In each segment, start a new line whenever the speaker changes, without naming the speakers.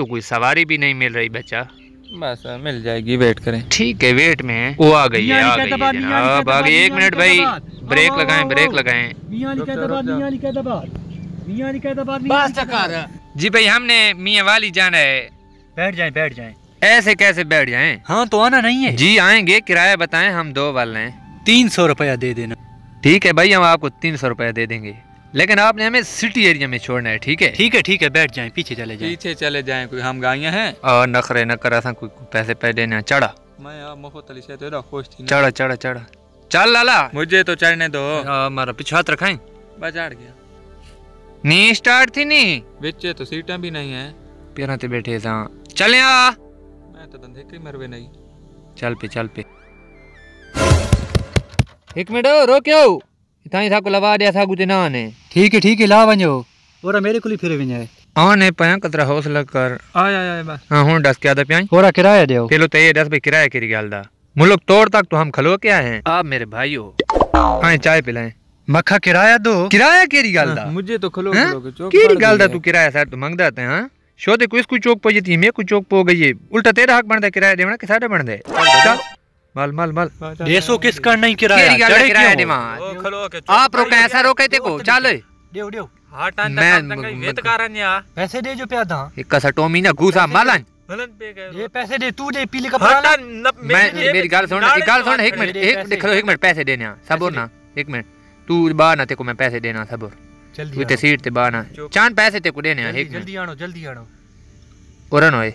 तो कोई सवारी भी नहीं मिल रही बच्चा।
बस मिल जाएगी, वेट करें।
ठीक है, वेट में है। वो आ गई है, आ गई है जनाब, आ गई। 1 मिनट भाई, ब्रेक लगाएं, ब्रेक लगाएं। जी भाई, हमने मियाँ वाली जाना है।
बैठ जाएं, बैठ जाएं।
ऐसे कैसे बैठ जाएं?
हाँ तो आना नहीं है?
जी आएंगे, किराया बताएं, हम 2 वाले हैं।
300 रुपया दे देना।
ठीक है भाई, हम आपको 300 रुपया दे देंगे, लेकिन आपने हमें सिटी एरिया में छोड़ना है। ठीक है?
ठीक है, ठीक है, बैठ जाएं, पीछे चले जाएं।
पीछे चले जाएं, कोई हम गाइयां हैं।
और नखरे न करा था, कोई पैसे पे देना। चढ़ा
मैं यार मुफ्त अली से तेरा खुश थी।
चढ़ा चढ़ा चढ़ा, चल लाला,
मुझे तो चढ़ने दो।
हमारा पीछे हाथ रखाएं।
बस चढ़ गया।
नी स्टार्ट थी नी,
बिच्चे तो सीटें भी नहीं है।
पैरों ते बैठे था। चल आ,
मैं तो धंधे के मरवे नहीं।
चल पे, चल पे। 1 मिनट रोक्यो, इतना था को लवा दिया था गुते ना ने।
ठीक है, ला वञो और मेरे को फिर वञे
आने पया कतरा हौसला कर।
आया बस।
हां हुन दस क्या दा प्याई
थोड़ा किराया दो।
पहले तो ये 10 भाई किराया केरी गल दा। मुल्क तोड़ तक तो हम खलो के आए हैं। आप मेरे भाई हो, आए चाय पिलाएं।
मक्खा किराया दो।
किराया केरी गल दा?
मुझे तो खलो
के
चौक
केरी गल दा? तू किराया सर तो मांगदा ते। हां शोदे को इसको चौक पे जीती, मैं को चौक पे हो गई है। उल्टा तेरा हक बनदा किराया देना कि साडा बनदा है। चल माल माल माल
देसो किसका नहीं किराया?
केरी गल किराया देवा?
खलो के
आप रोके, ऐसा रोके ते को चल
देओ
हाटान
मैं
वेत कारण या
पैसे दे जो प्यादा।
एक कसा टोमी ना घुसा मालन।
ये पैसे दे, तू दे पीले का।
मैं मेरी गाल सुन, एक गाल सुन। 1 मिनट, एक देख लो, 1 मिनट पैसे देने सबूर ना। 1 मिनट तू बाहर ना, ते को मैं पैसे देना सबूर।
जल्दी
तू सीट ते बाहर ना, चांद पैसे ते को देने। 1 मिनट
जल्दी आनो।
ओरन होए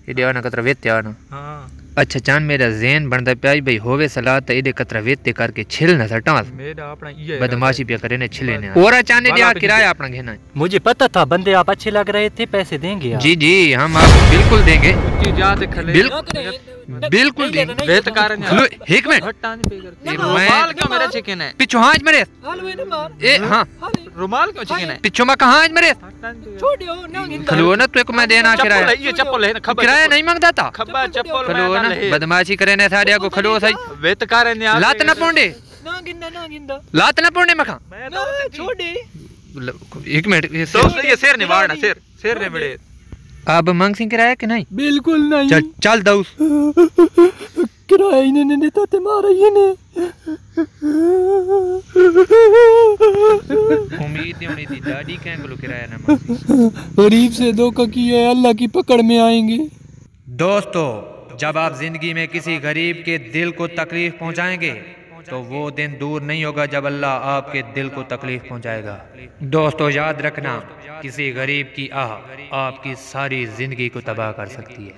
ये देवाना कतरा वेते आना।
हां
अच्छा चांद मेरा ज़हन बनदा प्याई भाई होवे सलाह त इदे कतरा वेते करके छिल ना सटास।
मेरा अपना ये
बदमाशी पे करे ने छिले ने। ओरा चांद दिया किराया अपना घेना है।
मुझे पता था बंदे आप अच्छे लग रहे थे, पैसे देंगे आप।
जी जी हम आपको बिल्कुल देंगे, बिल्कुल देंगे।
वेत कारण या
1 मिनट
हटान पे कर। रुमाल क्यों मेरा चिकन है?
पिछो हां मेरे ए हां
रुमाल क्यों चिकन है?
पिछो में कहां मेरे
छोड़ियो ना
खलो ना तो को मैं देना किराया।
ये चप्पल है ना, खबर
किराया नहीं मांगदा था।
खबर चप्पल
खलो ना, बदमाशी करे ने साडिया को खलो सही।
वेत कारण या
लात ना पोंडे,
ना गिंदा
लात ना पोंडे मखा।
मैं तो छोड़ी
1 मिनट ये
शेर ने वाड़ना, शेर ने बड़े।
अब मांग सिंह किराया कि नहीं?
बिल्कुल नहीं।
चल दऊस
किराया ही नहीं देता ते मारा ये ने।
उम्मीद होनी थी दादी कह को किराया ना मांग।
गरीब से धोखा किया है, अल्लाह की पकड़ में आएंगे।
दोस्तों जब आप जिंदगी में किसी गरीब के दिल को तकलीफ पहुंचाएंगे तो वो दिन दूर नहीं होगा जब अल्लाह आपके दिल को तकलीफ पहुंचाएगा। दोस्तों याद रखना, किसी गरीब की आह आपकी सारी जिंदगी को तबाह कर सकती है।